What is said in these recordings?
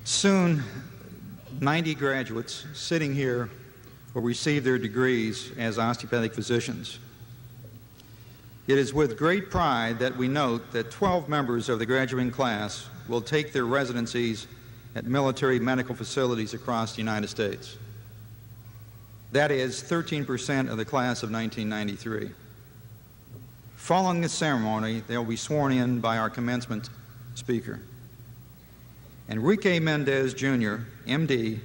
Soon, 90 graduates sitting here will receive their degrees as osteopathic physicians. It is with great pride that we note that 12 members of the graduating class will take their residencies at military medical facilities across the United States. That is 13% of the class of 1993. Following this ceremony, they will be sworn in by our commencement speaker. Enrique Mendez, Jr., MD,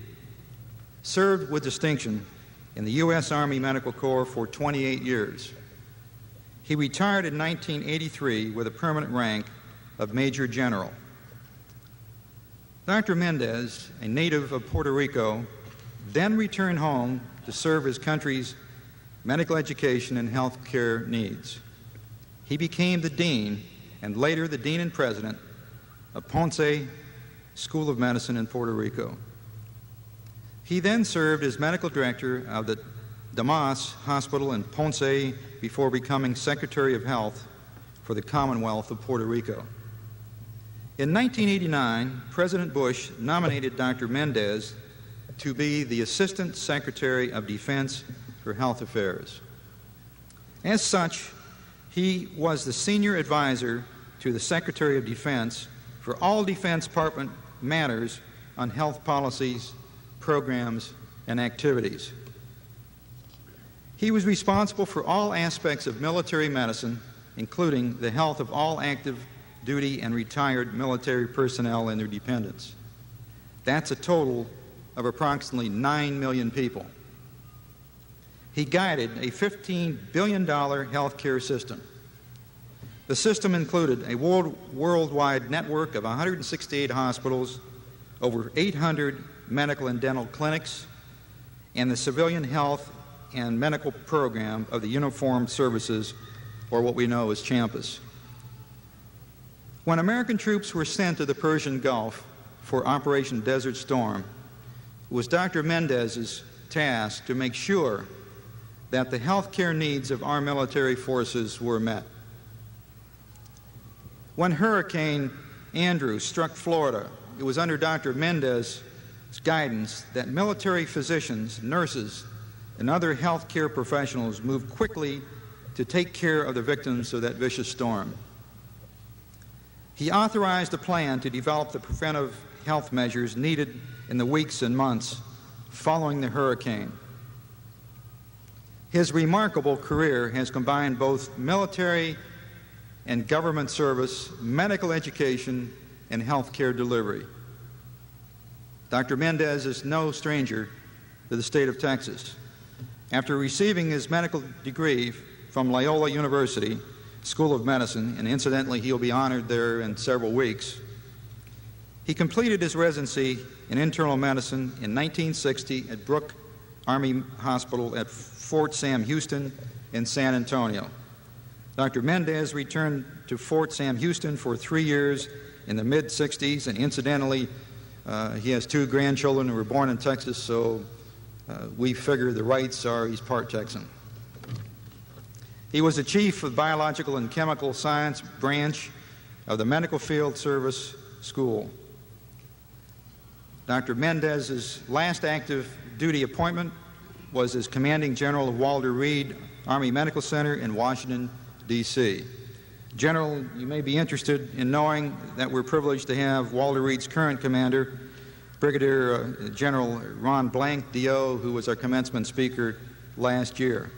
served with distinction in the U.S. Army Medical Corps for 28 years. He retired in 1983 with a permanent rank of Major General. Dr. Mendez, a native of Puerto Rico, then returned home to serve his country's medical education and health care needs. He became the Dean and later the Dean and President of Ponce School of Medicine in Puerto Rico. He then served as Medical Director of the Damas Hospital in Ponce before becoming Secretary of Health for the Commonwealth of Puerto Rico. In 1989, President Bush nominated Dr. Mendez to be the Assistant Secretary of Defense for Health Affairs. As such, he was the senior advisor to the Secretary of Defense for all Defense Department matters on health policies, programs, and activities. He was responsible for all aspects of military medicine, including the health of all active duty and retired military personnel and their dependents. That's a total of approximately 9 million people. He guided a $15 billion health care system. The system included a worldwide network of 168 hospitals, over 800 medical and dental clinics, and the civilian health and medical program of the Uniformed Services, or what we know as CHAMPUS. When American troops were sent to the Persian Gulf for Operation Desert Storm, it was Dr. Mendez's task to make sure that the health care needs of our military forces were met. When Hurricane Andrew struck Florida, it was under Dr. Mendez's guidance that military physicians, nurses, and other health care professionals moved quickly to take care of the victims of that vicious storm. He authorized a plan to develop the preventive health measures needed in the weeks and months following the hurricane. His remarkable career has combined both military and government service, medical education, and health care delivery. Dr. Mendez is no stranger to the state of Texas. After receiving his medical degree from Loyola University School of Medicine, and incidentally he'll be honored there in several weeks, he completed his residency in internal medicine in 1960 at Brooke Army Hospital at Fort Sam Houston in San Antonio. Dr. Mendez returned to Fort Sam Houston for 3 years in the mid-60s, and incidentally, he has 2 grandchildren who were born in Texas, so we figure the rights are he's part Texan. He was the chief of the Biological and Chemical Science branch of the Medical Field Service School. Dr. Mendez's last active duty appointment was as Commanding General of Walter Reed Army Medical Center in Washington, D.C. General, you may be interested in knowing that we're privileged to have Walter Reed's current commander, Brigadier General Ron Blank, D.O., who was our commencement speaker last year.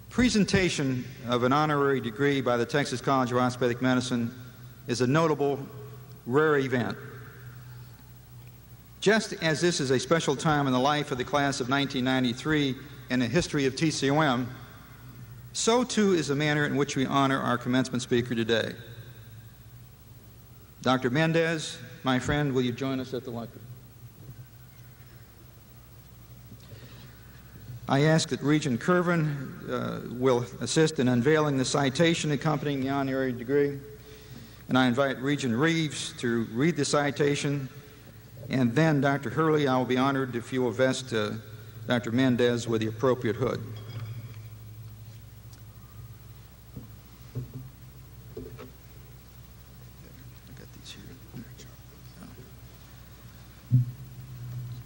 Presentation of an honorary degree by the Texas College of Orthopedic Medicine is a notable, rare event. Just as this is a special time in the life of the class of 1993 and the history of TCOM, so too is the manner in which we honor our commencement speaker today. Dr. Mendez, my friend, will you join us at the lectern? I ask that Regent Curvin will assist in unveiling the citation accompanying the honorary degree, and I invite Regent Reeves to read the citation, and then Dr. Hurley, I will be honored if you will vest Dr. Mendez with the appropriate hood.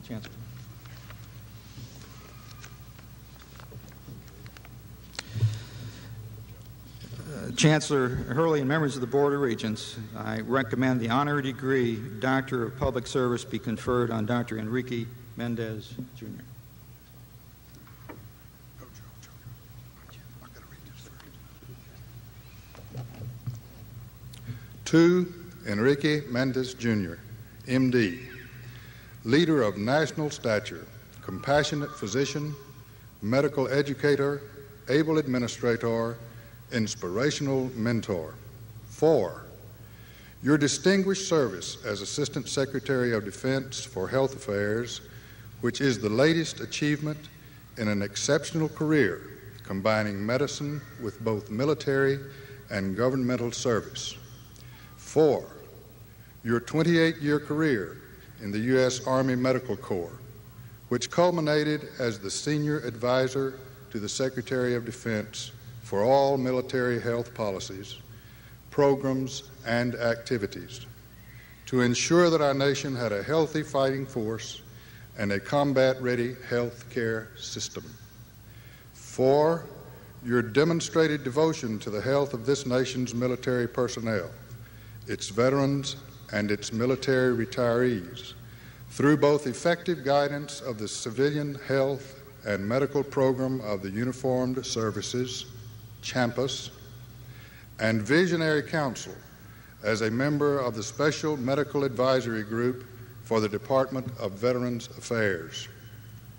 Chancellor. Chancellor Hurley and members of the Board of Regents, I recommend the honorary degree Doctor of Public Service be conferred on Dr. Enrique Mendez, Jr. To Enrique Mendez, Jr., M.D., leader of national stature, compassionate physician, medical educator, able administrator, inspirational mentor. 4, your distinguished service as Assistant Secretary of Defense for Health Affairs, which is the latest achievement in an exceptional career combining medicine with both military and governmental service. 4, your 28-year career in the U.S. Army Medical Corps, which culminated as the Senior Advisor to the Secretary of Defense for all military health policies, programs, and activities to ensure that our nation had a healthy fighting force and a combat-ready health care system. 4, your demonstrated devotion to the health of this nation's military personnel, its veterans, and its military retirees, through both effective guidance of the civilian health and medical program of the Uniformed Services, CHAMPUS, and visionary counsel as a member of the Special Medical Advisory Group for the Department of Veterans Affairs.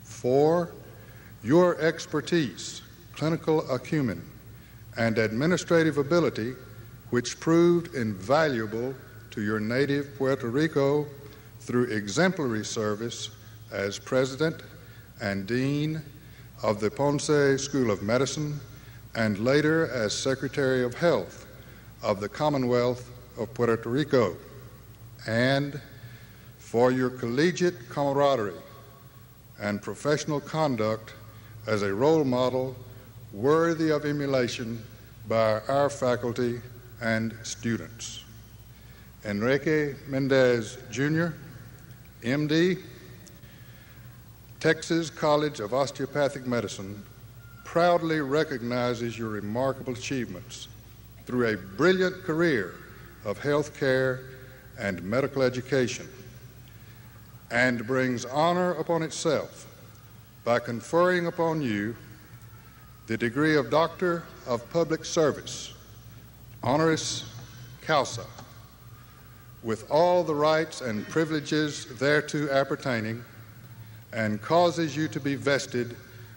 4, your expertise, clinical acumen, and administrative ability, which proved invaluable to your native Puerto Rico through exemplary service as President and Dean of the Ponce School of Medicine, and later as Secretary of Health of the Commonwealth of Puerto Rico, and for your collegiate camaraderie and professional conduct as a role model worthy of emulation by our faculty and students. Enrique Mendez, Jr., M.D., Texas College of Osteopathic Medicine proudly recognizes your remarkable achievements through a brilliant career of health care and medical education, and brings honor upon itself by conferring upon you the degree of Doctor of Public Service, honoris causa, with all the rights and privileges thereto appertaining, and causes you to be vested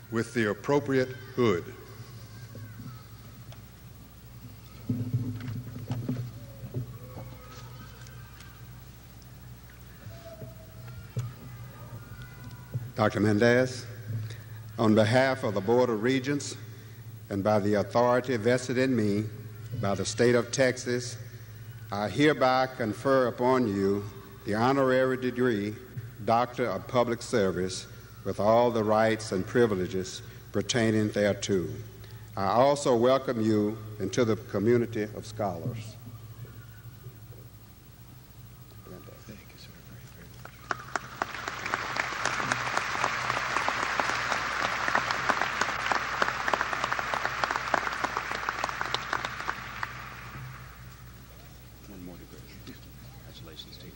with the appropriate hood. Dr. Mendez, on behalf of the Board of Regents and by the authority vested in me by the state of Texas, I hereby confer upon you the honorary degree Doctor of Public Service with all the rights and privileges pertaining thereto. I also welcome you into the community of scholars. Thank you, sir. One more degree. Congratulations, Steve.